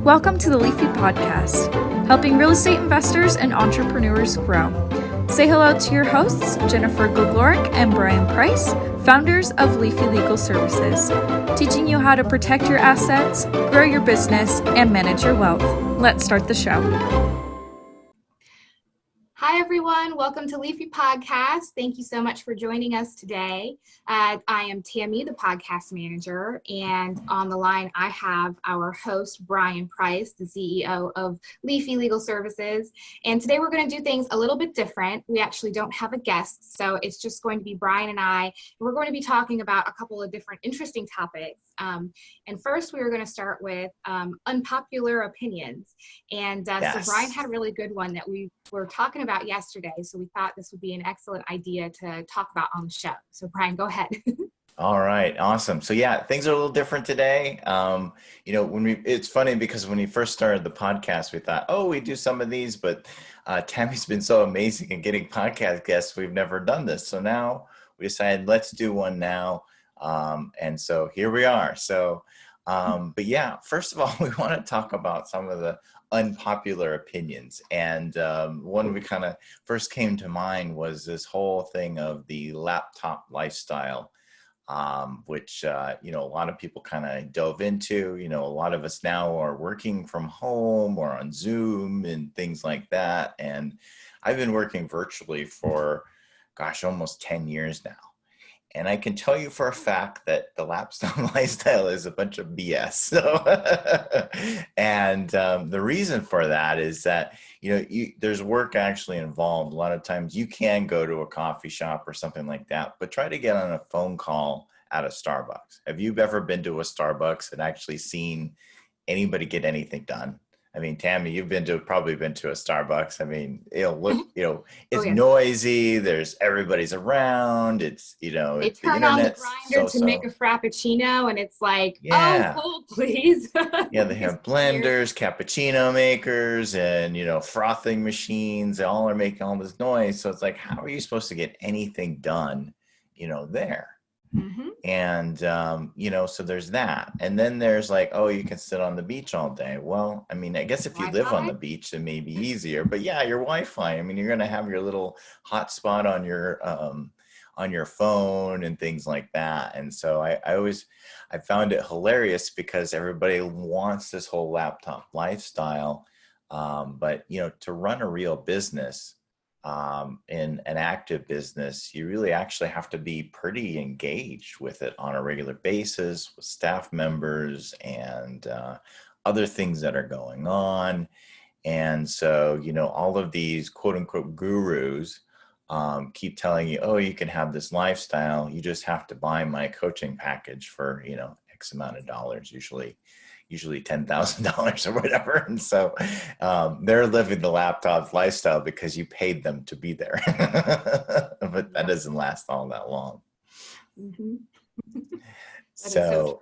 Welcome to the Leafy Podcast, helping real estate investors and entrepreneurs grow. Say hello to your hosts, Jennifer Goglorick and Brian Price, founders of Leafy Legal Services, teaching you how to protect your assets, grow your business, and manage your wealth. Let's start the show. Hi, everyone. Welcome to Leafy Podcast. Thank you so much for joining us today. I am Tammy, the podcast manager, and on the line I have our host, Brian Price, the CEO of Leafy Legal Services. And today we're going to do things a little bit different. We actually don't have a guest, so it's just going to be Brian and I. And we're going to be talking about a couple of different interesting topics. And first, we were going to start with unpopular opinions. And Yes. So Brian had a really good one that we were talking about yesterday. So we thought this would be an excellent idea to talk about on the show. So Brian, go ahead. All right, awesome. So yeah, things are a little different today. It's funny because when we first started the podcast, we thought, oh, we do some of these, but Tammy's been so amazing in getting podcast guests. We've never done this. So now we decided, let's do one now. And so here we are. So, but yeah, first of all, we want to talk about some of the unpopular opinions. And one we kind of first came to mind was this whole thing of the laptop lifestyle, which, a lot of people kind of dove into. A lot of us now are working from home or on Zoom and things like that. And I've been working virtually for, almost 10 years now. And I can tell you for a fact that the laptop lifestyle is a bunch of BS. So, and the reason for that is that, there's work actually involved. A lot of times you can go to a coffee shop or something like that, but try to get on a phone call at a Starbucks. Have you ever been to a Starbucks and actually seen anybody get anything done? I mean, Tammy, you've probably been to a Starbucks. I mean, it's noisy. There's everybody's around. It's, They it's the turn on the internet's grinder to make a frappuccino, and it's like, Yeah. oh, cold, please. Yeah, they have blenders, cappuccino makers, and, frothing machines. They all are making all this noise. So it's like, how are you supposed to get anything done, there? Mm-hmm. And, so there's that. And then there's like, oh, you can sit on the beach all day. Well, I mean, I guess if you live on the beach, it may be easier. But yeah, your Wi-Fi, I mean, you're going to have your little hotspot on your phone and things like that. And so I found it hilarious because everybody wants this whole laptop lifestyle. But, to run a real business, in an active business, you really actually have to be pretty engaged with it on a regular basis with staff members and other things that are going on. And so, all of these quote unquote gurus keep telling you, oh, you can have this lifestyle. You just have to buy my coaching package for, X amount of dollars, usually $10,000 or whatever. And so they're living the laptop lifestyle because you paid them to be there. But that doesn't last all that long. Mm-hmm. So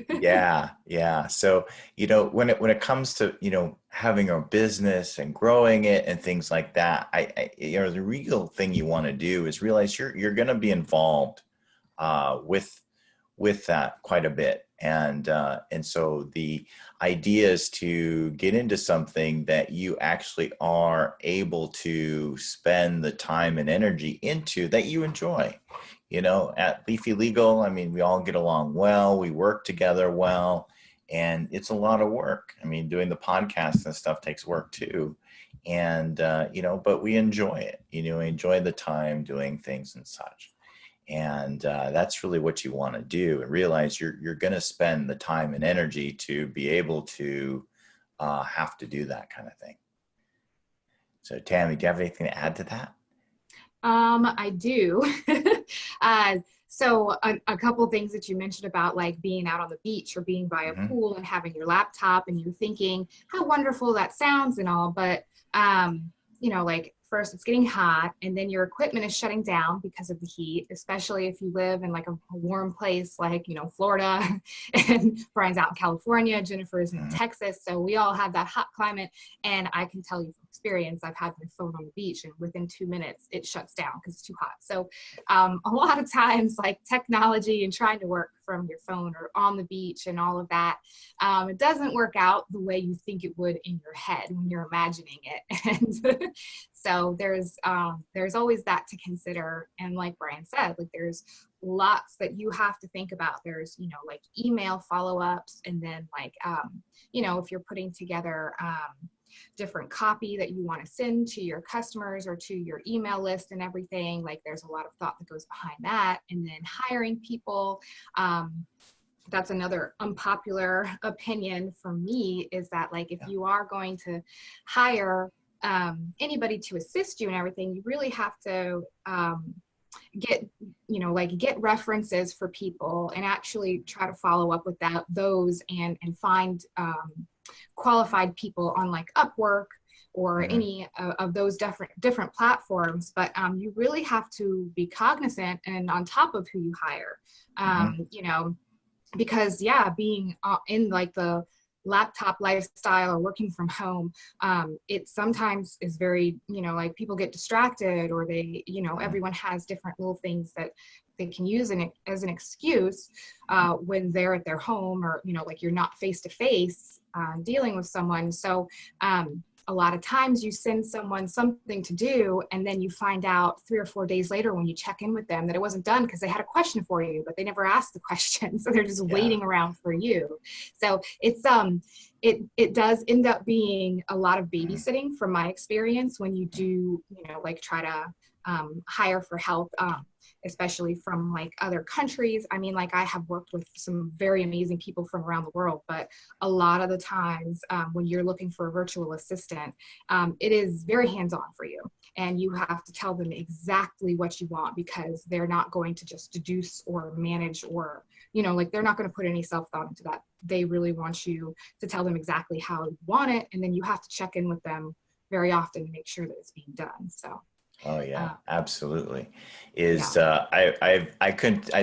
yeah. So, when it comes to, having a business and growing it and things like that, the real thing you want to do is realize you're going to be involved with that quite a bit. And so the idea is to get into something that you actually are able to spend the time and energy into that you enjoy. At Leafy Legal, I mean, we all get along well, we work together well, and it's a lot of work. I mean, doing the podcast and stuff takes work too. And, but we enjoy it, we enjoy the time doing things and such. And that's really what you want to do, and realize you're going to spend the time and energy to be able to have to do that kind of thing. So Tammy, do you have anything to add to that? I do. So a couple of things that you mentioned about like being out on the beach or being by a pool and having your laptop, and you're thinking how wonderful that sounds and all, but like first it's getting hot, and then your equipment is shutting down because of the heat, especially if you live in like a warm place like, Florida, and Brian's out in California, Jennifer is in Texas. So we all have that hot climate. And I can tell you from experience, I've had my phone on the beach and within 2 minutes it shuts down because it's too hot. So a lot of times like technology and trying to work from your phone or on the beach and all of that. It doesn't work out the way you think it would in your head when you're imagining it. And so there's always that to consider. And like Brian said, like there's lots that you have to think about. There's, like email follow-ups, and then like, if you're putting together different copy that you want to send to your customers or to your email list and everything, like there's a lot of thought that goes behind that. And then hiring people, that's another unpopular opinion from me, is that like if you are going to hire anybody to assist you and everything, you really have to get references for people and actually try to follow up with those and find qualified people on like Upwork or any of those different platforms. But you really have to be cognizant and on top of who you hire, because being in like the laptop lifestyle or working from home, it sometimes is very, like people get distracted, or they, everyone has different little things that they can use as an excuse when they're at their home, or, like you're not face to face dealing with someone. So a lot of times you send someone something to do, and then you find out 3 or 4 days later when you check in with them that it wasn't done because they had a question for you, but they never asked the question. So they're just waiting around for you. So it's it does end up being a lot of babysitting from my experience when you do, like try to hire for help, especially from like other countries. I mean, like I have worked with some very amazing people from around the world, but a lot of the times when you're looking for a virtual assistant, it is very hands-on for you. And you have to tell them exactly what you want, because they're not going to just deduce or manage, or, like they're not going to put any self-thought into that. They really want you to tell them exactly how you want it. And then you have to check in with them very often to make sure that it's being done. So. Oh yeah, absolutely. I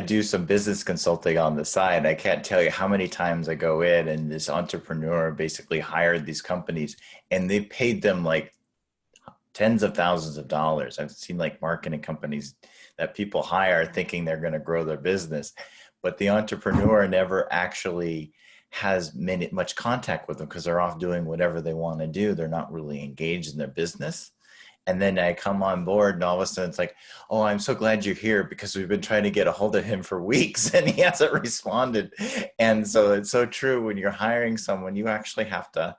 do some business consulting on the side. I can't tell you how many times I go in and this entrepreneur basically hired these companies and they paid them like tens of thousands of dollars. I've seen like marketing companies that people hire thinking they're going to grow their business, but the entrepreneur never actually has much contact with them because they're off doing whatever they want to do. They're not really engaged in their business. And then I come on board and all of a sudden it's like, oh, I'm so glad you're here because we've been trying to get a hold of him for weeks and he hasn't responded. And so it's so true. When you're hiring someone, you actually have to,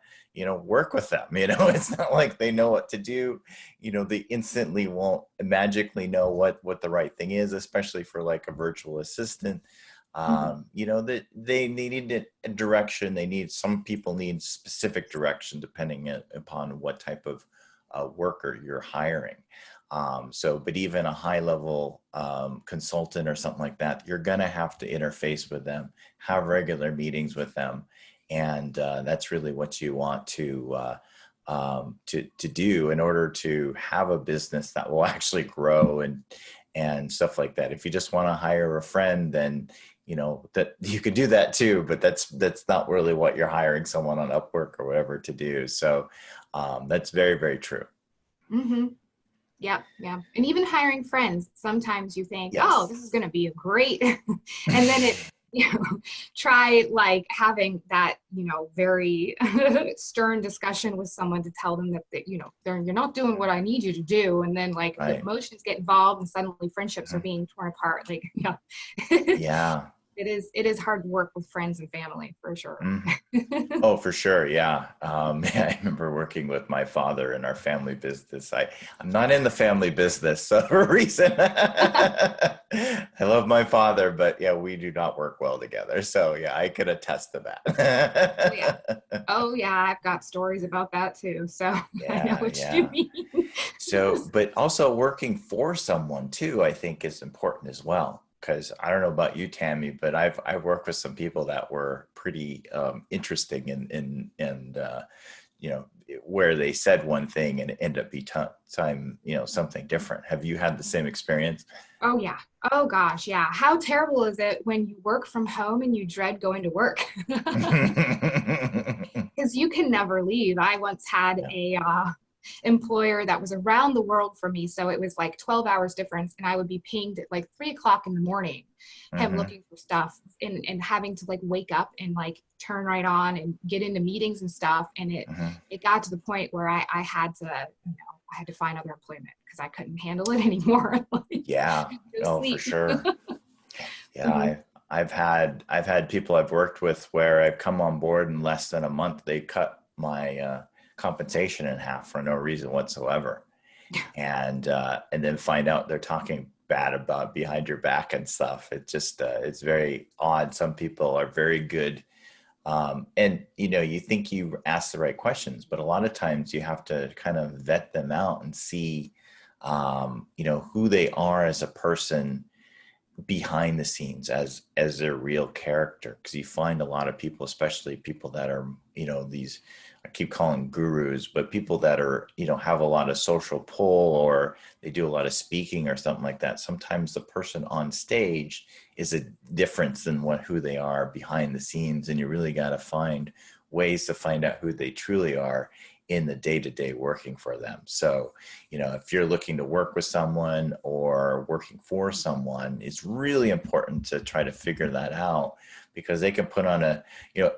work with them. It's not like they know what to do. They instantly won't magically know what the right thing is, especially for like a virtual assistant. That they need a direction. Some people need specific direction depending upon what type of worker you're hiring. But even a high level consultant or something like that, you're going to have to interface with them, have regular meetings with them. And that's really what you want to do in order to have a business that will actually grow and stuff like that. If you just want to hire a friend, then that you could do that too, but that's not really what you're hiring someone on Upwork or whatever to do. So that's very, very true. Mm-hmm. Yeah. And even hiring friends, sometimes you think, oh, this is going to be a great, and then try like having that, very stern discussion with someone to tell them that, you're not doing what I need you to do. And then like the emotions get involved and suddenly friendships are being torn apart. Like, yeah. It is hard to work with friends and family for sure. Oh, for sure. Yeah. I remember working with my father in our family business. I'm not in the family business so for a reason. I love my father, but yeah, we do not work well together. So yeah, I could attest to that. Oh yeah. I've got stories about that too. So I know what you mean. So, but also working for someone too, I think is important as well. Because I don't know about you, Tammy, but I've worked with some people that were pretty interesting and where they said one thing and it ended up being something different. Have you had the same experience? Oh yeah. Oh gosh, yeah. How terrible is it when you work from home and you dread going to work? Because you can never leave. I once had employer that was around the world from me. So it was like 12 hours difference, and I would be pinged at like 3 o'clock in the morning, him looking for stuff, and having to like wake up and like turn right on and get into meetings and stuff. And it got to the point where I had to, I had to find other employment because I couldn't handle it anymore. Like, Yeah. Oh, for sleep. sure. Yeah. I've had people I've worked with where I've come on board in less than a month. They cut my compensation in half for no reason whatsoever. And then find out they're talking bad about behind your back and stuff. It just, it's very odd. Some people are very good. And, you think you ask the right questions, but a lot of times you have to kind of vet them out and see, who they are as a person behind the scenes as their real character. Because you find a lot of people, especially people that are, these, I keep calling gurus, but people that are, have a lot of social pull, or they do a lot of speaking or something like that. Sometimes the person on stage is a difference than who they are behind the scenes. And you really got to find ways to find out who they truly are in the day-to-day working for them. So, if you're looking to work with someone or working for someone, it's really important to try to figure that out, because they can put on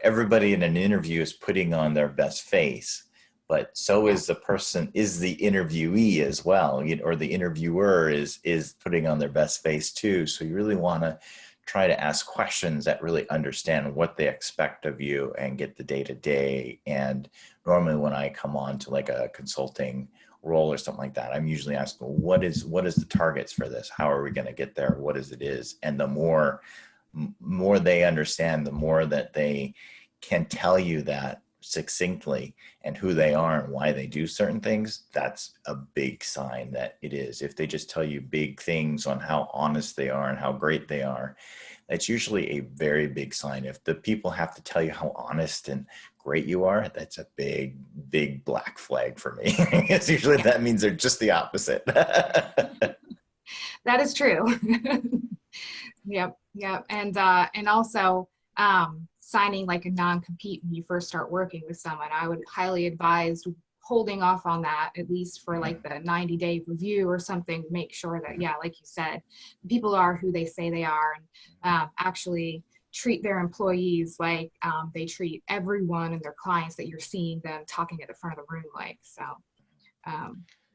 everybody in an interview is putting on their best face, but so is the interviewee as well, or the interviewer is putting on their best face too. So you really want to try to ask questions that really understand what they expect of you and get the day-to-day. And normally when I come on to like a consulting role or something like that, I'm usually asking, what is the targets for this? How are we going to get there? What is it is? And the more they understand, the more that they can tell you that succinctly and who they are and why they do certain things, that's a big sign that it is. If they just tell you big things on how honest they are and how great they are, that's usually a very big sign. If the people have to tell you how honest and great you are, that's a big, big black flag for me. It's usually that means they're just the opposite. That is true. Yep. And also, signing like a non-compete when you first start working with someone, I would highly advise holding off on that, at least for like the 90-day review or something, to make sure that, like you said, people are who they say they are, and actually treat their employees like they treat everyone and their clients that you're seeing them talking at the front of the room like. So,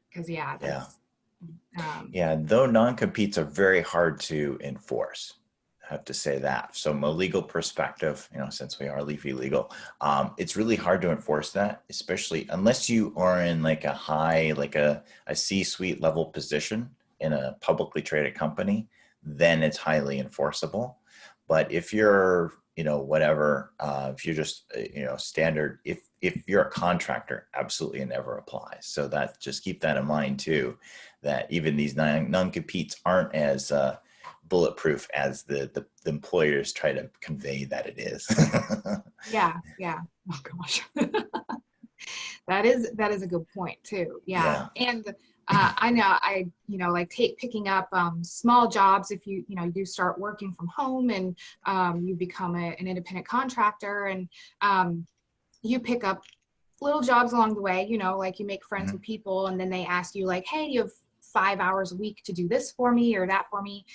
because though non-competes are very hard to enforce. I have to say that. So from a legal perspective, since we are Leafy Legal, it's really hard to enforce that, especially unless you are in like a high, like a C-suite level position in a publicly traded company, then it's highly enforceable. But if you're, if you're just, standard, if you're a contractor, absolutely it never applies. So that, just keep that in mind too, that even these non-competes aren't as bulletproof as the employers try to convey that it is. Yeah. Oh gosh. That is a good point too. Yeah. And I know like picking up small jobs, if you do start working from home and you become an independent contractor, and you pick up little jobs along the way, like you make friends with people, and then they ask you like, hey, you have 5 hours a week to do this for me or that for me.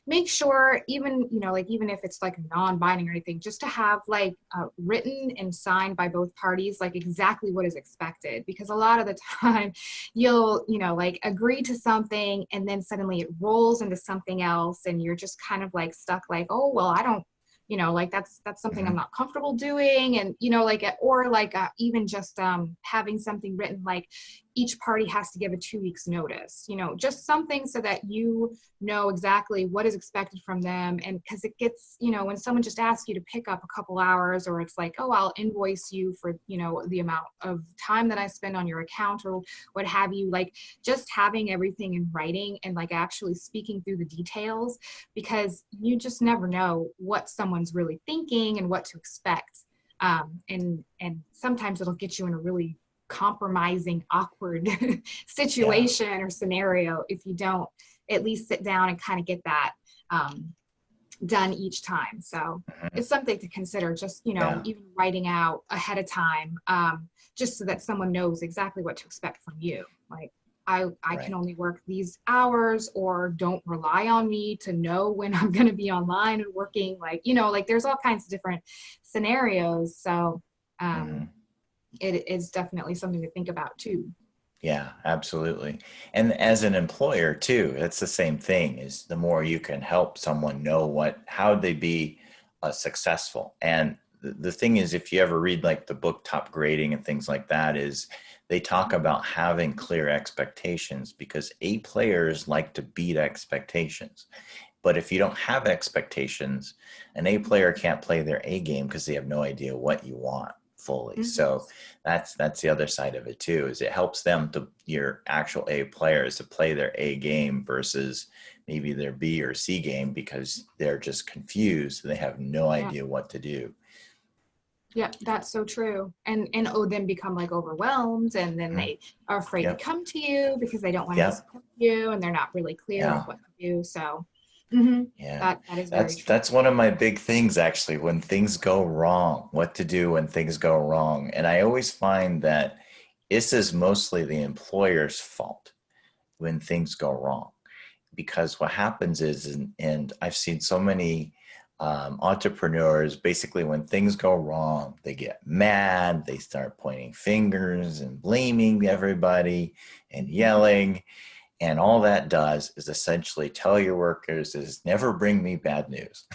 Make sure, even if it's like non-binding or anything, just to have like written and signed by both parties, like exactly what is expected. Because a lot of the time you'll, like agree to something and then suddenly it rolls into something else, and you're just kind of like stuck like, oh, well, I don't, like that's something I'm not comfortable doing. And, even just having something written, like each party has to give a 2 weeks notice, just something so that you know exactly what is expected from them. And because it gets, when someone just asks you to pick up a couple hours, or it's like, oh, I'll invoice you for, the amount of time that I spend on your account or what have you, like just having everything in writing and like actually speaking through the details, because you just never know what someone's really thinking and what to expect. And sometimes it'll get you in a really compromising, awkward situation or scenario if you don't at least sit down and kind of get that done each time. So it's something to consider, just, Yeah. even writing out ahead of time, just so that someone knows exactly what to expect from you. Like, I can Right. only work these hours, or don't rely on me to know when I'm going to be online and working. Like, like there's all kinds of different scenarios. So hmm it is definitely something to think about too. Yeah, absolutely. And as an employer too, it's the same thing, is the more you can help someone know how they be successful. And the thing is, if you ever read like the book Top Grading and things like that, is they talk about having clear expectations, because A players like to beat expectations. But if you don't have expectations, an A player can't play their A game because they have no idea what you want fully. Mhm. So that's the other side of it too, is it helps them, to your actual A players, to play their A game versus maybe their B or C game, because they're just confused and they have no Yeah. idea what to do. Yeah, that's so true. And then become like overwhelmed, and then Mhm. they are afraid to Yep. come to you because they don't want to Yep. disappoint you, and they're not really clear on Yeah. what to do. So mhm, Yeah, that is very true. that's one of my big things actually, when things go wrong, what to do when things go wrong. And I always find that this is mostly the employer's fault when things go wrong, because what happens is, and I've seen so many entrepreneurs, basically when things go wrong, they get mad, they start pointing fingers and blaming everybody and yelling. And all that does is essentially tell your workers is never bring me bad news.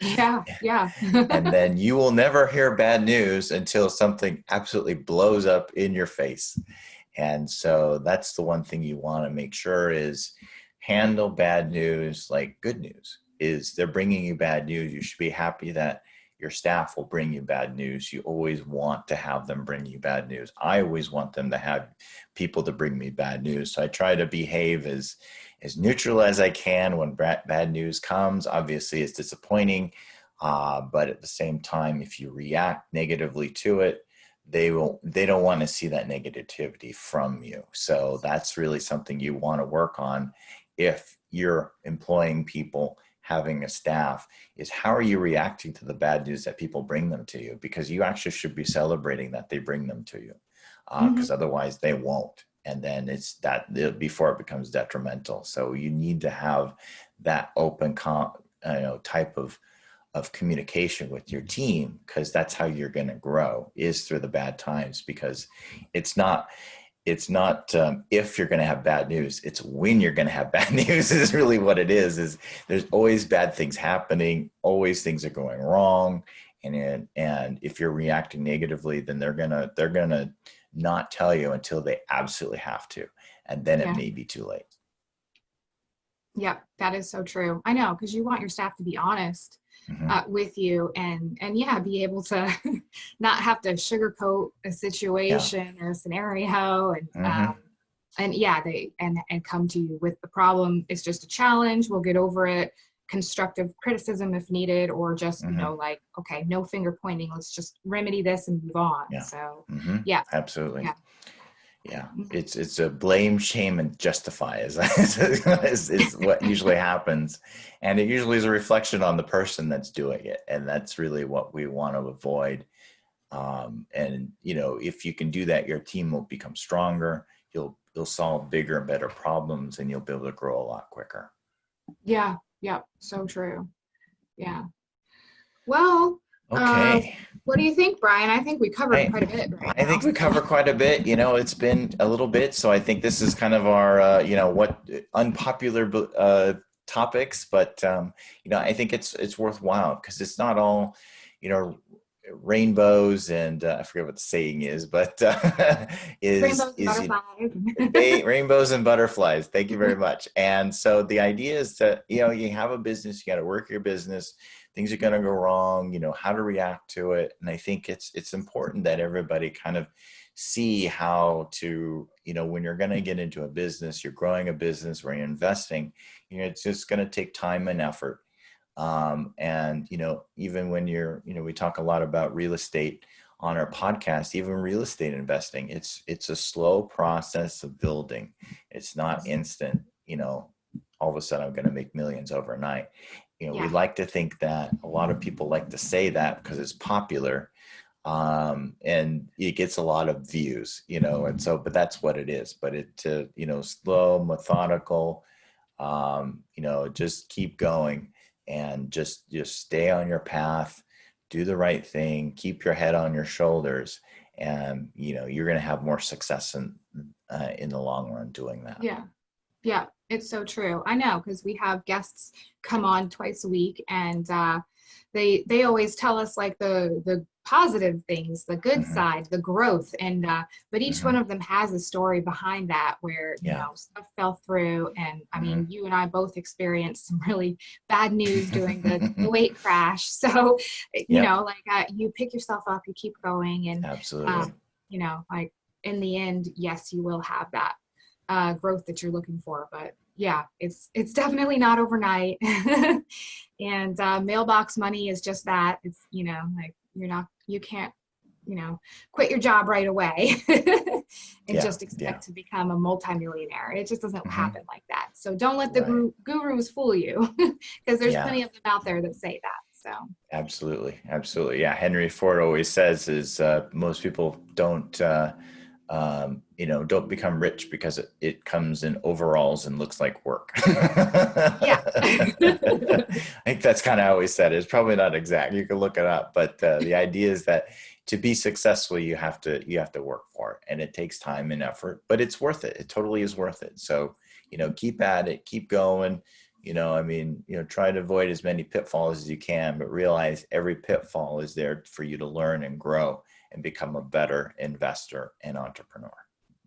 Yeah, yeah. And then you will never hear bad news until something absolutely blows up in your face. And so that's the one thing you want to make sure is handle bad news like good news. Is they're bringing you bad news, you should be happy that your staff will bring you bad news. You always want to have them bring you bad news. I always want them to have people to bring me bad news. So I try to behave as neutral as I can when bad news comes. Obviously, it's disappointing, but at the same time, if you react negatively to it, they don't want to see that negativity from you. So that's really something you want to work on if you're employing people, having a staff, is how are you reacting to the bad news that people bring them to you? Because you actually should be celebrating that they bring them to you, Mhm. because otherwise they won't. And then it's that before it becomes detrimental. So you need to have that open type of communication with your team, because that's how you're going to grow, is through the bad times. Because it's not if you're going to have bad news, it's when you're going to have bad news is really what it is there's always bad things happening, always things are going wrong. And if you're reacting negatively, then they're gonna not tell you until they absolutely have to, and then it Yeah. may be too late. Yeah, that is so true. I know, because you want your staff to be honest Mm-hmm. with you, and yeah, be able to not have to sugarcoat a Yeah. situation or a scenario, Mm-hmm. and yeah, they and come to you with the problem. It's just a challenge. We'll get over it. Constructive criticism if needed, or just Mm-hmm. like, okay, no finger pointing. Let's just remedy this and move on. Yeah. So Mm-hmm. yeah, Absolutely. yeah. Yeah, Mhm. it's a blame, shame, and justify is what usually happens, and it usually is a reflection on the person that's doing it, and that's really what we want to avoid. And if you can do that, your team will become stronger. You'll solve bigger and better problems, and you'll be able to grow a lot quicker. Yeah, yeah, so true. Yeah. Well, uh, Okay. what do you think, Brian? I think we covered I quite a bit right I now. think we cover quite a bit. It's been a little bit, so I think this is kind of our what unpopular topics, but I think it's worthwhile, because it's not all you know rainbows and I forget what the saying is, but Rainbows and is butterflies. rainbows and butterflies. Thank you very much. And so the idea is that you have a business, you got to work your business. Things are going to go wrong. How to react to it. And I think it's important that everybody kind of see how to when you're going to get into a business, you're growing a business where you're investing. It's just going to take time and effort. And even when we talk a lot about real estate on our podcast, even real estate investing, it's a slow process of building. It's not instant, all of a sudden I'm going to make millions overnight. Yeah. we like to think that a lot of people like to say that because it's popular, and it gets a lot of views, and so, but that's what it is. But slow, methodical, just keep going and just stay on your path, do the right thing, keep your head on your shoulders, and you're going to have more success in the long run doing that. Yeah, it's so true. I know, because we have guests come on twice a week, and they always tell us like the positive things, the good side, the growth, and but each one of them has a story behind that where stuff fell through, and I mean, you and I both experienced some really bad news during the weight crash. So you pick yourself up, you keep going, and absolutely, like in the end, yes, you will have that growth that you're looking for, but yeah, it's definitely not overnight. And mailbox money is just that. It's you can't quit your job right away and just expect to become a multimillionaire. It just doesn't happen like that. So don't let the gurus fool you, because there's plenty of them out there that say that. So absolutely. Yeah, Henry Ford always says is most people don't become rich because it comes in overalls and looks like work. Yeah. I think that's kind of how he said it. It's probably not exact. You can look it up, but the idea is that to be successful, you have to work for it, and it takes time and effort, but it's worth it. It totally is worth it. So, keep at it, keep going. Try to avoid as many pitfalls as you can, but realize every pitfall is there for you to learn and grow and become a better investor and entrepreneur.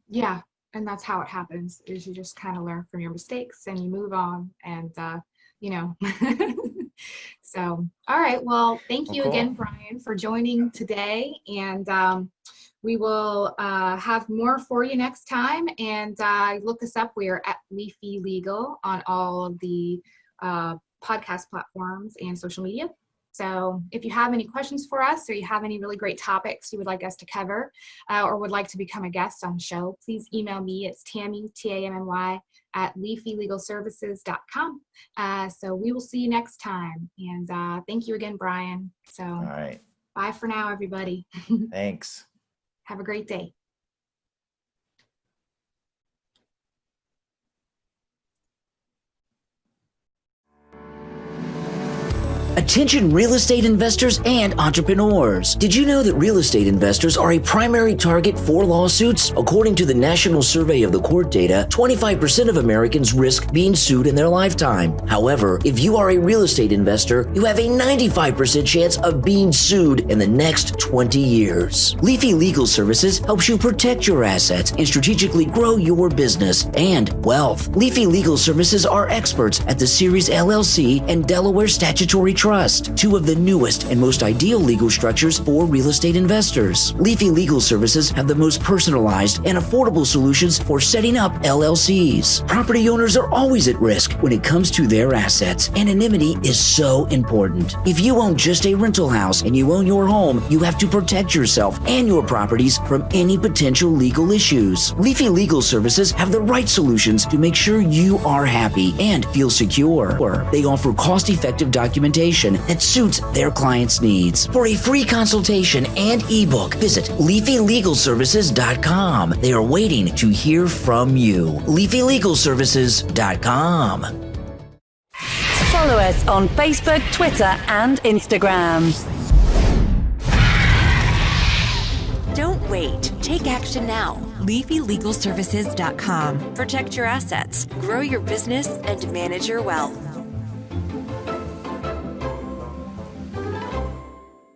Yeah. And that's how it happens, is you just kind of learn from your mistakes and you move on, and, so, all right. Well, thank you again, Brian, for joining today. And we will have more for you next time. And look us up. We are at Leafy Legal on all of the podcast platforms and social media. So if you have any questions for us, or you have any really great topics you would like us to cover, or would like to become a guest on the show, please email me. It's Tammy, Tammy, at leafylegalservices.com. So we will see you next time. And thank you again, Brian. So all right. Bye for now, everybody. Thanks. Have a great day. Attention real estate investors and entrepreneurs. Did you know that real estate investors are a primary target for lawsuits? According to the National Survey of the Court data, 25% of Americans risk being sued in their lifetime. However, if you are a real estate investor, you have a 95% chance of being sued in the next 20 years. Leafy Legal Services helps you protect your assets and strategically grow your business and wealth. Leafy Legal Services are experts at the Series LLC and Delaware Statutory Trust, two of the newest and most ideal legal structures for real estate investors. Leafy Legal Services have the most personalized and affordable solutions for setting up LLCs. Property owners are always at risk when it comes to their assets. Anonymity is so important. If you own just a rental house and you own your home, you have to protect yourself and your properties from any potential legal issues. Leafy Legal Services have the right solutions to make sure you are happy and feel secure. They offer cost-effective documentation that suits their clients' needs. For a free consultation and ebook, visit leafylegalservices.com. They are waiting to hear from you. leafylegalservices.com. Follow us on Facebook, Twitter, and Instagram. Don't wait. Take action now. LeafyLegalServices.com. Protect your assets, grow your business, and manage your wealth.